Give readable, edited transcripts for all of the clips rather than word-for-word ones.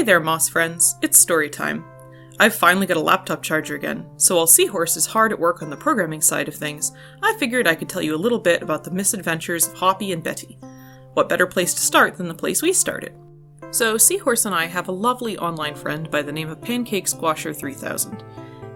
there, Moss friends. It's story time. I've finally got a laptop charger again, so while Seahorse is hard at work on the programming side of things, I figured I could tell you a little bit about the misadventures of Hoppy and Betty. What better place to start than the place we started? So Seahorse and I have a lovely online friend by the name of Pancake Squasher 3000.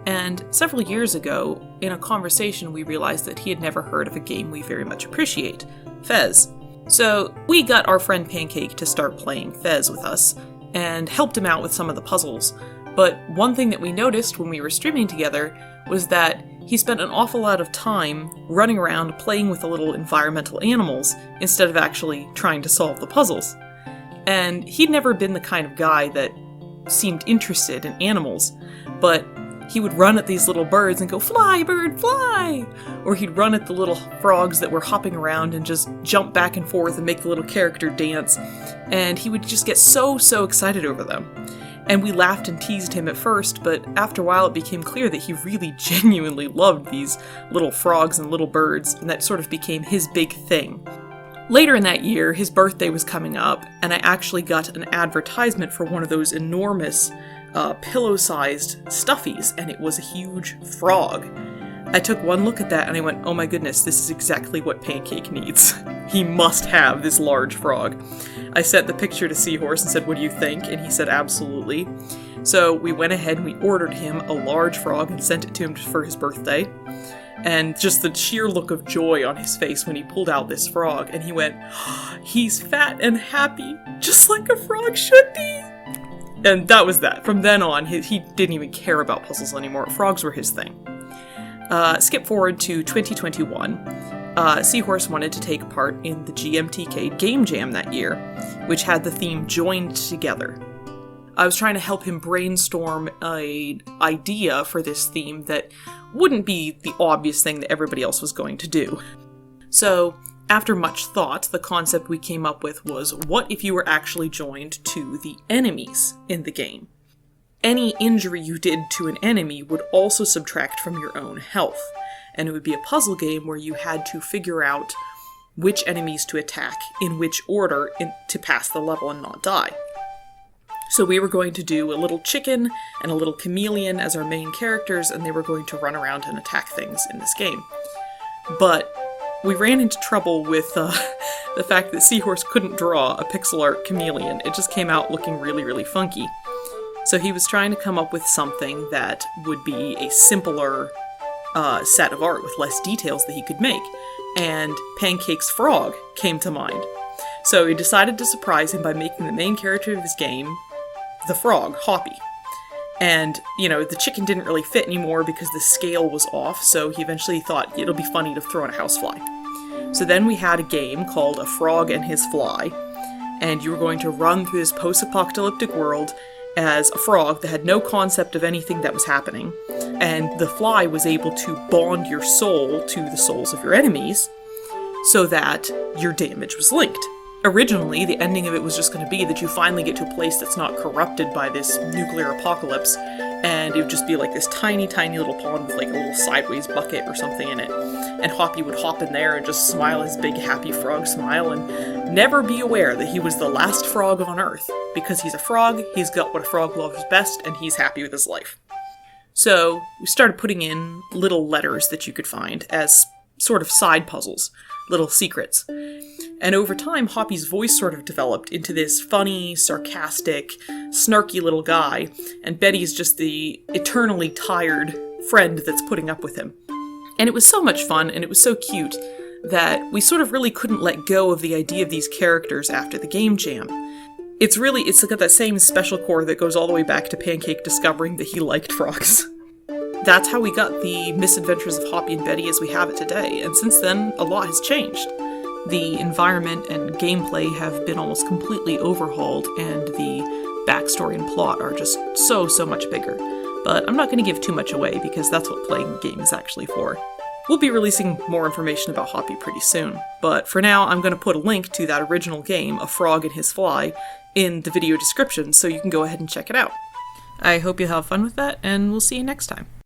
And several years ago, in a conversation, we realized that he had never heard of a game we very much appreciate, Fez. So we got our friend Pancake to start playing Fez with us, and helped him out with some of the puzzles. But one thing that we noticed when we were streaming together was that he spent an awful lot of time running around playing with the little environmental animals instead of actually trying to solve the puzzles. And he'd never been the kind of guy that seemed interested in animals, but he would run at these little birds and go, "Fly, bird, fly!" Or he'd run at the little frogs that were hopping around and just jump back and forth and make the little character dance. And he would just get so excited over them. And we laughed and teased him at first, but after a while it became clear that he really genuinely loved these little frogs and little birds, and that sort of became his big thing. Later in that year, his birthday was coming up, and I actually got an advertisement for one of those enormous pillow-sized stuffies, and it was a huge frog. I took one look at that and I went, oh my goodness, this is exactly what Pancake needs. He must have this large frog. I sent the picture to Seahorse and said, what do you think? And he said, absolutely. So we went ahead and we ordered him a large frog and sent it to him for his birthday. And just the sheer look of joy on his face when he pulled out this frog, and he went, he's fat and happy, just like a frog should be. And that was that. From then on, he didn't even care about puzzles anymore. Frogs were his thing. Skip forward to 2021. Seahorse wanted to take part in the GMTK Game Jam that year, which had the theme Joined Together. I was trying to help him brainstorm an idea for this theme that wouldn't be the obvious thing that everybody else was going to do. So, after much thought, the concept we came up with was, what if you were actually joined to the enemies in the game? Any injury you did to an enemy would also subtract from your own health, and it would be a puzzle game where you had to figure out which enemies to attack, in which order, to pass the level and not die. So we were going to do a little chicken and a little chameleon as our main characters, and they were going to run around and attack things in this game. But we ran into trouble with the fact that Seahorse couldn't draw a pixel art chameleon. It just came out looking really funky. So he was trying to come up with something that would be a simpler set of art with less details that he could make. And Pancake's frog came to mind. So he decided to surprise him by making the main character of his game the frog, Hoppy. And, the chicken didn't really fit anymore because the scale was off, so he eventually thought it'll be funny to throw in a housefly. So then we had a game called A Frog and His Fly, and you were going to run through this post-apocalyptic world as a frog that had no concept of anything that was happening, and the fly was able to bond your soul to the souls of your enemies so that your damage was linked. Originally, the ending of it was just going to be that you finally get to a place that's not corrupted by this nuclear apocalypse, and it would just be like this tiny little pond with like a little sideways bucket or something in it. And Hoppy would hop in there and just smile his big happy frog smile and never be aware that he was the last frog on Earth. Because he's a frog, he's got what a frog loves best, and he's happy with his life. So we started putting in little letters that you could find as sort of side puzzles, little secrets. And over time, Hoppy's voice sort of developed into this funny, sarcastic, snarky little guy, and Betty's just the eternally tired friend that's putting up with him. And it was so much fun, and it was so cute, that we sort of really couldn't let go of the idea of these characters after the game jam. It's got that same special core that goes all the way back to Pancake discovering that he liked frogs. That's how we got the misadventures of Hoppy and Betty as we have it today, and since then, a lot has changed. The environment and gameplay have been almost completely overhauled, and the backstory and plot are just so much bigger. But I'm not going to give too much away, because that's what playing the game is actually for. We'll be releasing more information about Hoppy pretty soon, but for now I'm going to put a link to that original game, A Frog and His Fly, in the video description, so you can go ahead and check it out. I hope you have fun with that, and we'll see you next time.